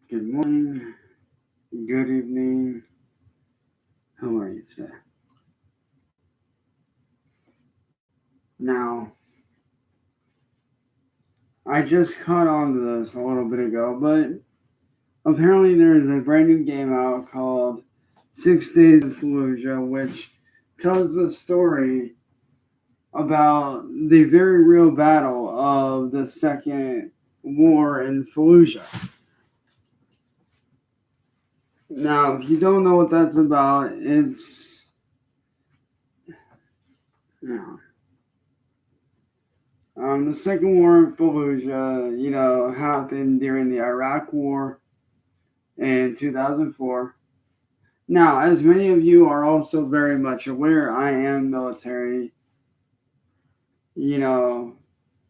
Good morning, good evening. How are you today? Now, I just caught on to this a little bit ago, but apparently there is a brand new game out called 6 Days in Fallujah, which tells the story about the very real battle of the second war in Fallujah. Now, if you don't know what that's about, it's you know, the Second War in Fallujah, happened during the Iraq War in 2004. Now, as many of you are also very much aware, I am military, you know,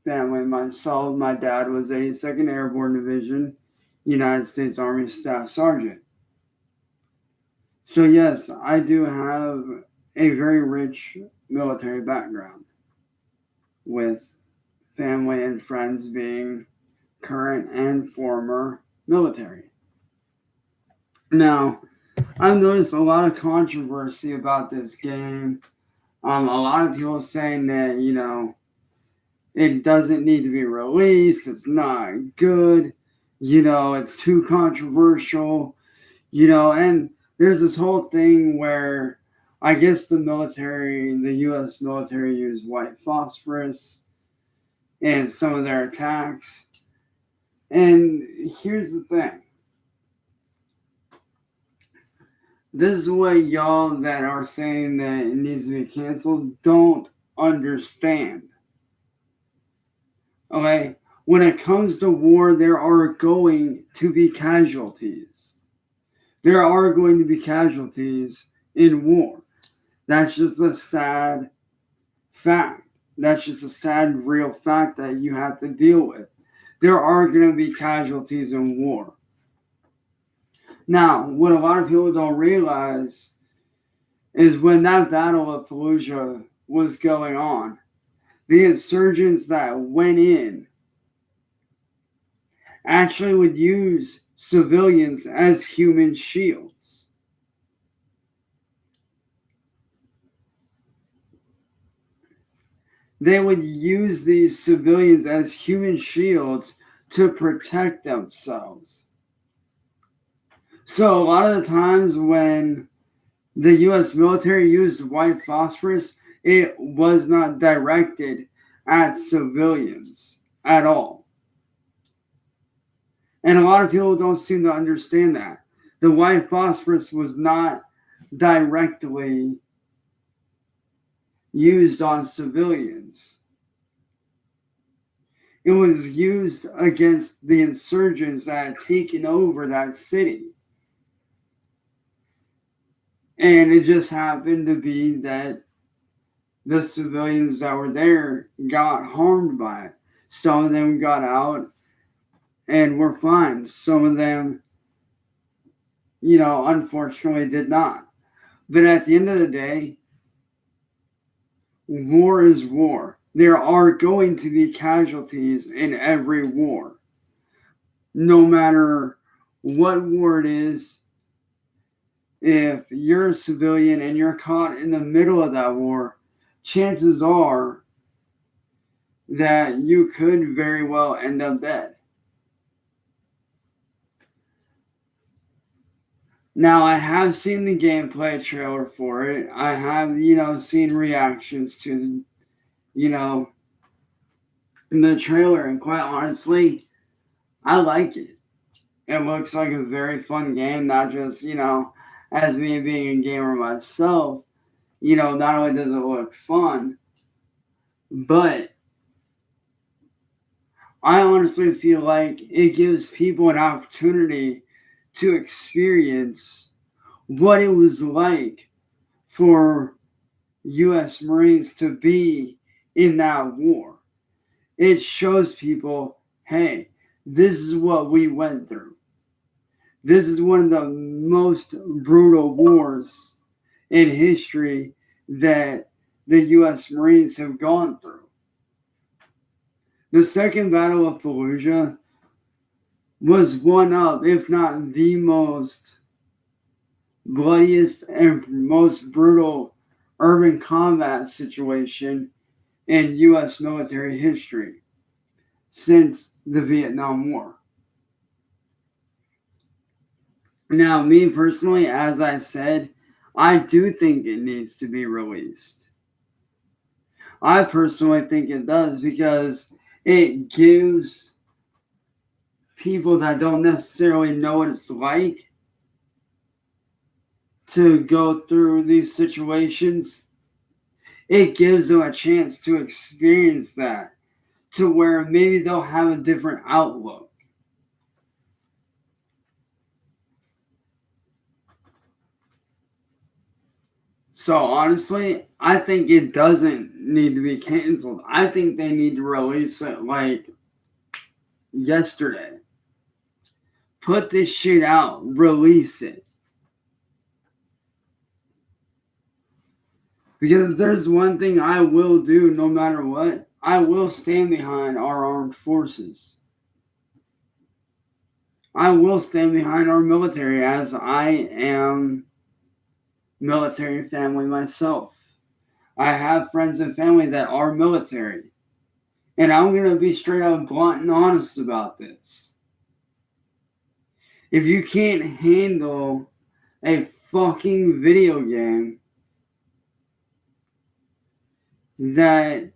family myself. My dad was a 2nd Airborne Division, United States Army Staff Sergeant. So, yes, I do have a very rich military background with family and friends being current and former military. Now, I've noticed a lot of controversy about this game. A lot of people saying that, it doesn't need to be released, it's not good, it's too controversial, and there's this whole thing where I guess the US military used white phosphorus in some of their attacks. And here's the thing. This is what y'all that are saying that it needs to be canceled don't understand. Okay? When it comes to war, there are going to be casualties. There are going to be casualties in war. That's just a sad fact. That's just a sad, real fact that you have to deal with. There are going to be casualties in war. Now, what a lot of people don't realize is when that Battle of Fallujah was going on, the insurgents that went in actually would use civilians as human shields. They would use these civilians as human shields to protect themselves. So a lot of the times when the US military used white phosphorus, it was not directed at civilians at all. And a lot of people don't seem to understand that. The white phosphorus was not directly used on civilians. It was used against the insurgents that had taken over that city. And it just happened to be that the civilians that were there got harmed by it. Some of them got out and were fine. Some of them, unfortunately did not. But at the end of the day, war is war. There are going to be casualties in every war. No matter what war it is, if you're a civilian and you're caught in the middle of that war, chances are that you could very well end up dead. Now, I have seen the gameplay trailer for it. I have, seen reactions to, the trailer, and quite honestly, I like it. It looks like a very fun game, not just, as me being a gamer myself, not only does it look fun, but I honestly feel like it gives people an opportunity to experience what it was like for U.S. Marines to be in that war. It shows people, hey, this is what we went through. This is one of the most brutal wars in history that the U.S. Marines have gone through. The Second Battle of Fallujah was one of, if not the most bloodiest and most brutal urban combat situation in U.S. military history since the Vietnam War. Now, me personally, as I said, I do think it needs to be released. I personally think it does because it gives people that don't necessarily know what it's like to go through these situations, it gives them a chance to experience that, to where maybe they'll have a different outlook. So honestly, I think it doesn't need to be canceled. I think they need to release it like yesterday. Put this shit out. Release it. Because if there's one thing I will do no matter what, I will stand behind our armed forces. I will stand behind our military, as I am military family myself. I have friends and family that are military. And I'm going to be straight up blunt and honest about this. If you can't handle a fucking video game that,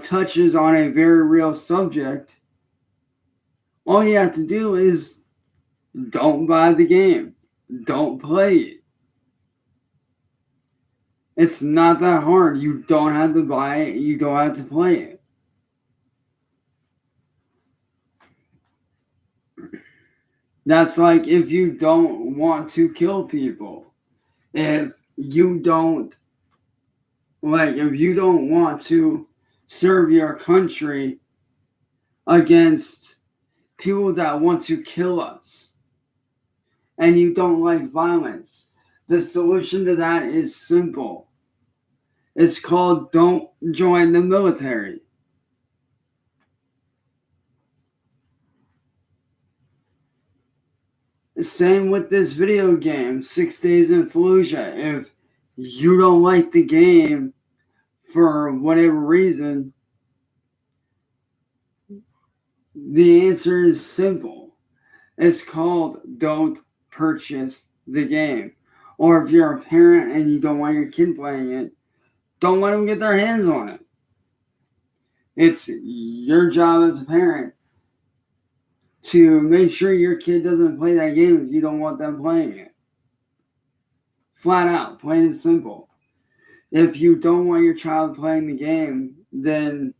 touches on a very real subject, all you have to do is don't buy the game. Don't play it. It's not that hard. You don't have to buy it. You don't have to play it. That's like if you don't want to kill people. If you don't want to serve your country against people that want to kill us, and you don't like violence, the solution to that is simple. It's called don't join the military. Same with this video game, 6 Days in Fallujah. If you don't like the game for whatever reason, the answer is simple. It's called don't purchase the game. Or if you're a parent and you don't want your kid playing it, don't let them get their hands on it. It's your job as a parent to make sure your kid doesn't play that game if you don't want them playing it. Flat out, plain and simple. If you don't want your child playing the game, then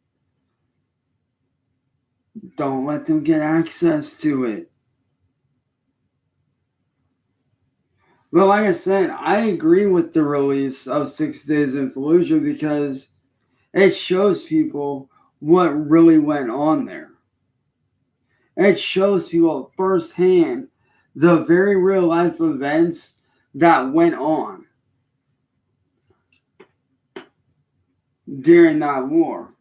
don't let them get access to it. But like I said, I agree with the release of 6 Days in Fallujah because it shows people what really went on there. It shows people firsthand the very real life events that went on during that war.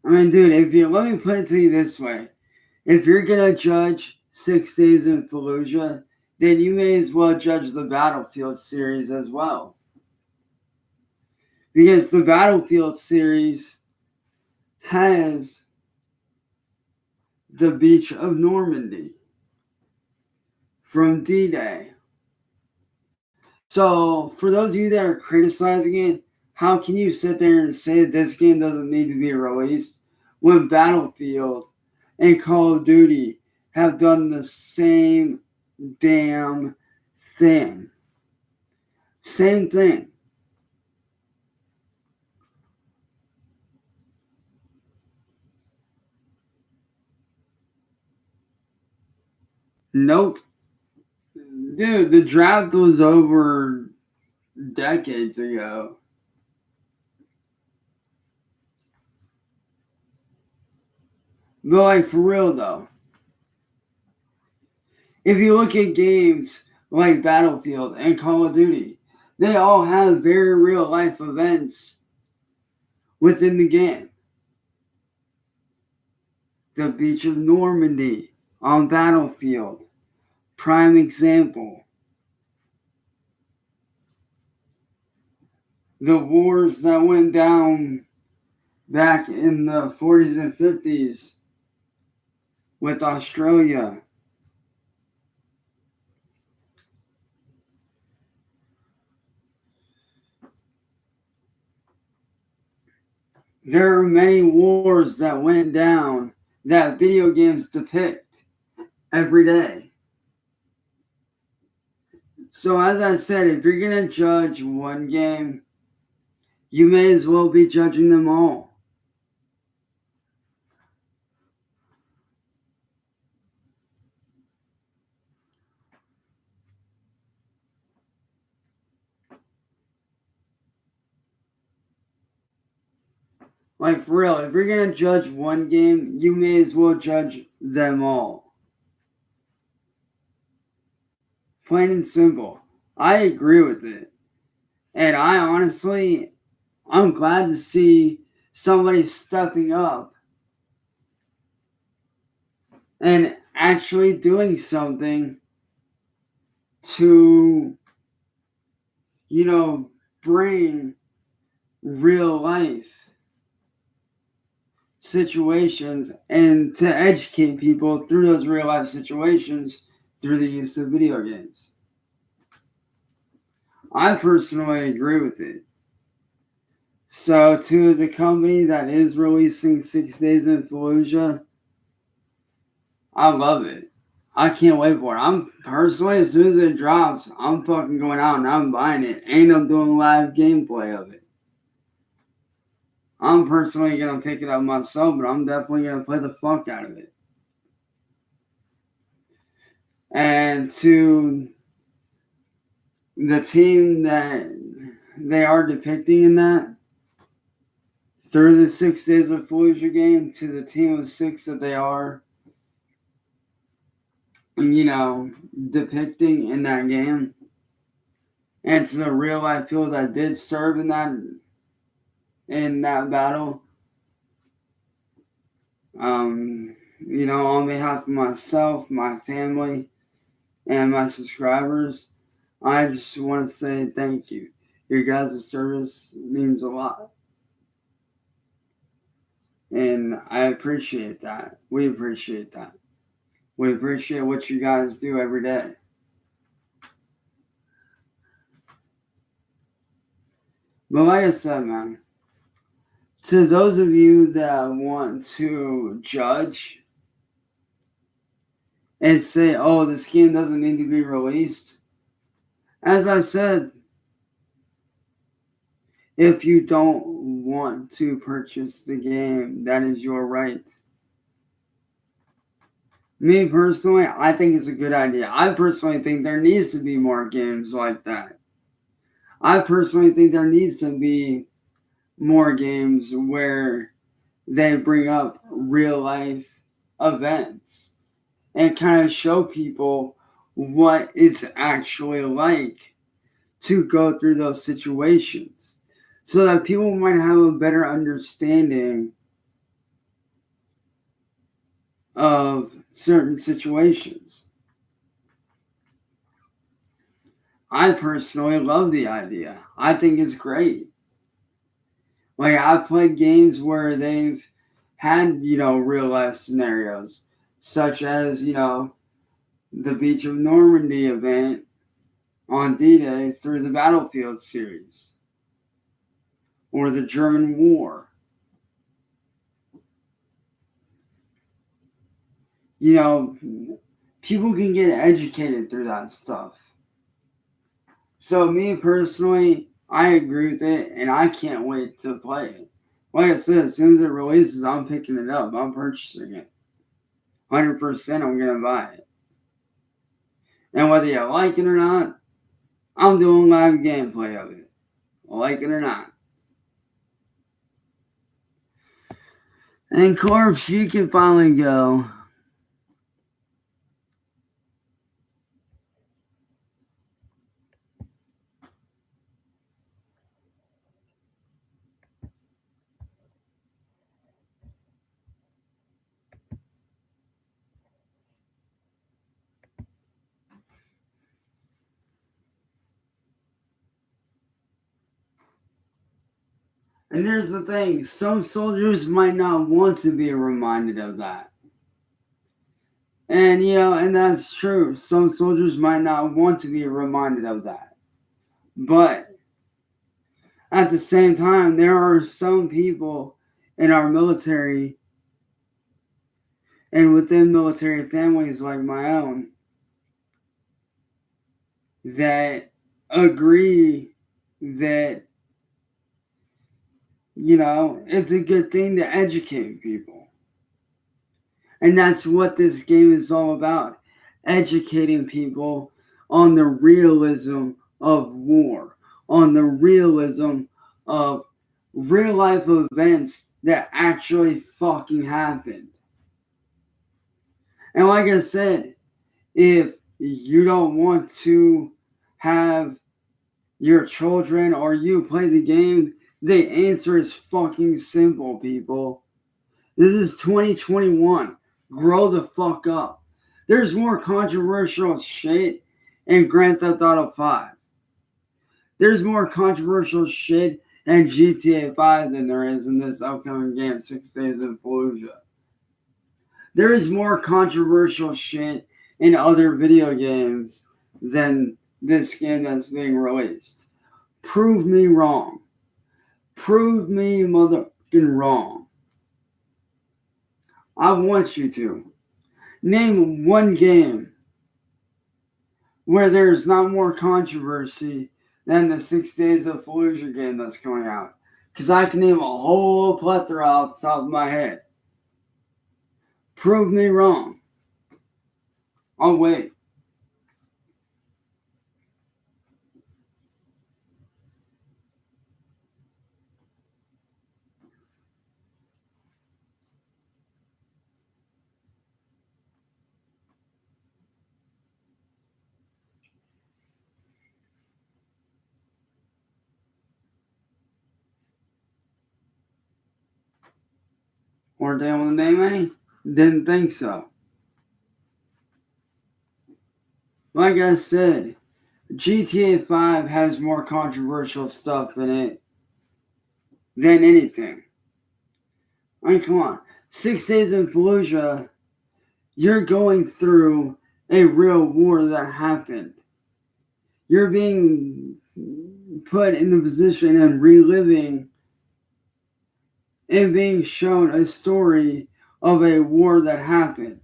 I mean, dude, let me put it to you this way. If you're going to judge 6 Days in Fallujah, then you may as well judge the Battlefield series as well. Because the Battlefield series has the beach of Normandy from D-Day. So, for those of you that are criticizing it, how can you sit there and say this game doesn't need to be released when Battlefield and Call of Duty have done the same damn thing? Same thing. Nope. Dude, the draft was over decades ago. But like, for real though, if you look at games like Battlefield and Call of Duty, they all have very real life events within the game. The beach of Normandy on Battlefield, prime example. The wars that went down back in the 40s and 50s with Australia. There are many wars that went down that video games depict every day. So as I said, if you're going to judge one game, you may as well be judging them all. Like for real, if you're going to judge one game, you may as well judge them all. Plain and simple. I agree with it. And I'm glad to see somebody stepping up and actually doing something to, bring real life situations and to educate people through those real life situations through the use of video games. I personally agree with it. So to the company that is releasing 6 Days in Fallujah, I love it. I can't wait for it. I'm personally, as soon as it drops, I'm fucking going out and I'm buying it. And I'm doing live gameplay of it. I'm personally going to pick it up myself, but I'm definitely going to play the fuck out of it. And to the team that they are depicting in that, through the 6 Days of Fallujah game, to the team of 6 that they are, depicting in that game, and to the real life people that did serve in that battle, on behalf of myself, my family, and my subscribers, I just want to say thank you. Your guys' service means a lot. And I appreciate that. We appreciate that. We appreciate what you guys do every day. But like I said, man, to those of you that want to judge and say, oh, this game doesn't need to be released, as I said, if you don't want to purchase the game, that is your right. Me personally, I think it's a good idea. I personally think there needs to be more games like that. I personally think there needs to be more games where they bring up real life events and kind of show people what it's actually like to go through those situations so that people might have a better understanding of certain situations. I personally love the idea. I think it's great. Like, I've played games where they've had, real life scenarios, such as, the Beach of Normandy event on D-Day through the Battlefield series, or the German War. People can get educated through that stuff. So me personally, I agree with it, and I can't wait to play it. Like I said, as soon as it releases, I'm picking it up. I'm purchasing it. 100% I'm going to buy it. And whether you like it or not, I'm doing live gameplay of it. Like it or not. And Corpse, you can finally go. And here's the thing, some soldiers might not want to be reminded of that. And, and that's true. Some soldiers might not want to be reminded of that. But at the same time, there are some people in our military and within military families like my own that agree that, it's a good thing to educate people. And that's what this game is all about. Educating people on the realism of war, on the realism of real life events that actually fucking happened. And like I said, if you don't want to have your children or you play the game, the answer is fucking simple, people. This is 2021. Grow the fuck up. There's more controversial shit in Grand Theft Auto 5. There's more controversial shit in GTA 5 than there is in this upcoming game, 6 Days in Fallujah. There is more controversial shit in other video games than this game that's being released. Prove me wrong. Prove me motherfucking wrong. I want you to. Name one game where there's not more controversy than the 6 Days of Fallujah game that's coming out. Because I can name a whole plethora off the top of my head. Prove me wrong. I'll wait. Weren't they able to name any? Didn't think so. Like I said, GTA 5 has more controversial stuff in it than anything. I mean, come on. 6 Days in Fallujah, you're going through a real war that happened. You're being put in the position and reliving and being shown a story of a war that happened.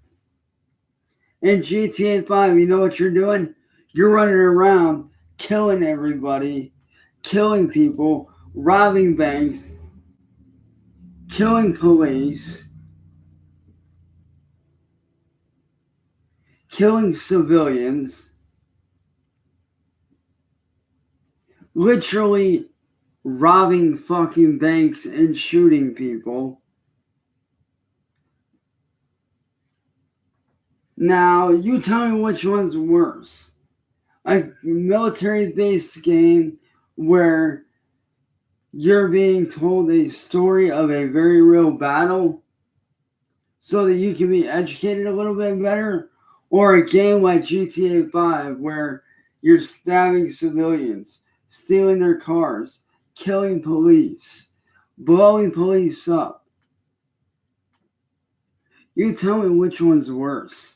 In GTA 5, you know what you're doing? You're running around killing everybody, killing people, robbing banks, killing police, killing civilians, literally robbing fucking banks and shooting people. Now, you tell me which one's worse. A military-based game where you're being told a story of a very real battle so that you can be educated a little bit better, or a game like GTA 5 where you're stabbing civilians, stealing their cars, killing police, blowing police up. You tell me which one's worse.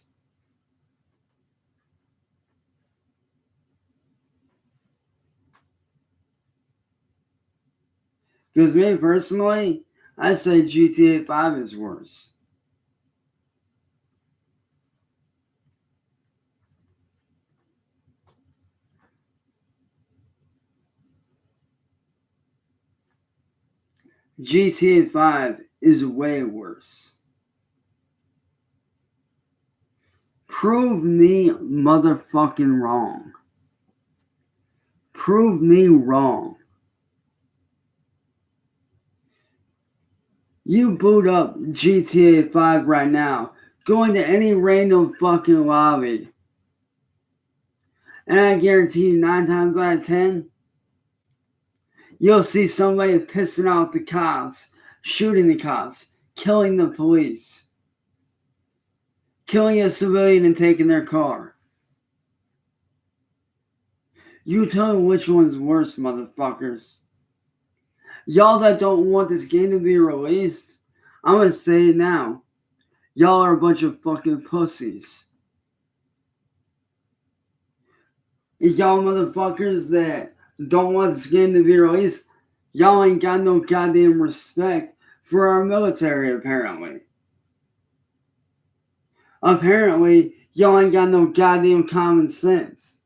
Because me personally, I say GTA 5 is worse. GTA 5 is way worse. Prove me motherfucking wrong. Prove me wrong. You boot up GTA 5 right now, go into any random fucking lobby, and I guarantee you 9 times out of 10, you'll see somebody pissing out the cops, shooting the cops, killing the police, killing a civilian and taking their car. You tell me which one's worse, motherfuckers. Y'all that don't want this game to be released, I'm gonna say it now. Y'all are a bunch of fucking pussies. Y'all motherfuckers that don't want this game to be released, y'all ain't got no goddamn respect for our military, apparently. Apparently, y'all ain't got no goddamn common sense.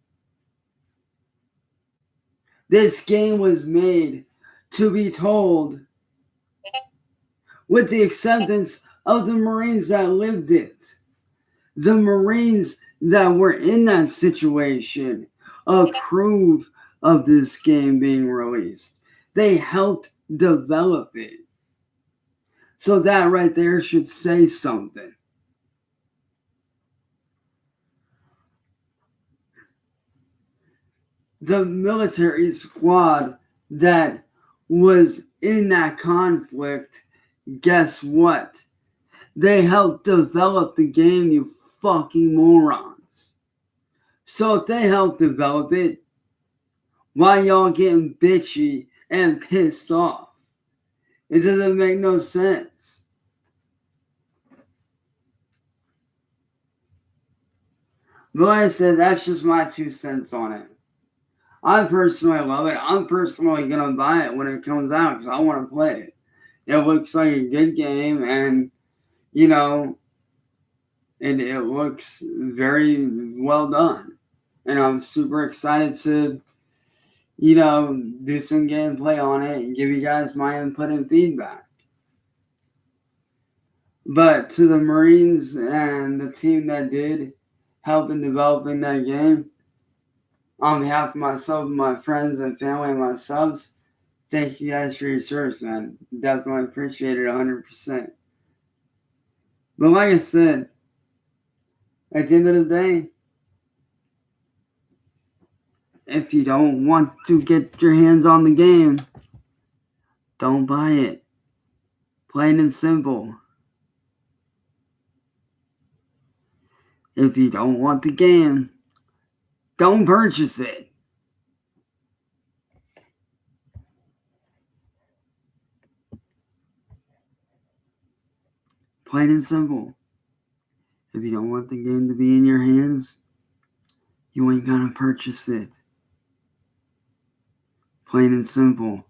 This game was made to be told with the acceptance of the Marines that lived it. The Marines that were in that situation approve of this game being released. They helped develop it. So that right there should say something. The military squad that was in that conflict, guess what? They helped develop the game, you fucking morons. So if they helped develop it, why y'all getting bitchy and pissed off? It doesn't make no sense. But like I said, that's just my 2 cents on it. I personally love it. I'm personally going to buy it when it comes out because I want to play it. It looks like a good game, and, you know, it looks very well done. And I'm super excited to, you know, do some gameplay on it and give you guys my input and feedback. But to the Marines and the team that did help in developing that game, on behalf of myself and my friends and family and my subs, thank you guys for your service, man. Definitely appreciate it 100%. But like I said, at the end of the day, if you don't want to get your hands on the game, don't buy it. Plain and simple. If you don't want the game, don't purchase it. Plain and simple. If you don't want the game to be in your hands, you ain't gonna purchase it. Plain and simple.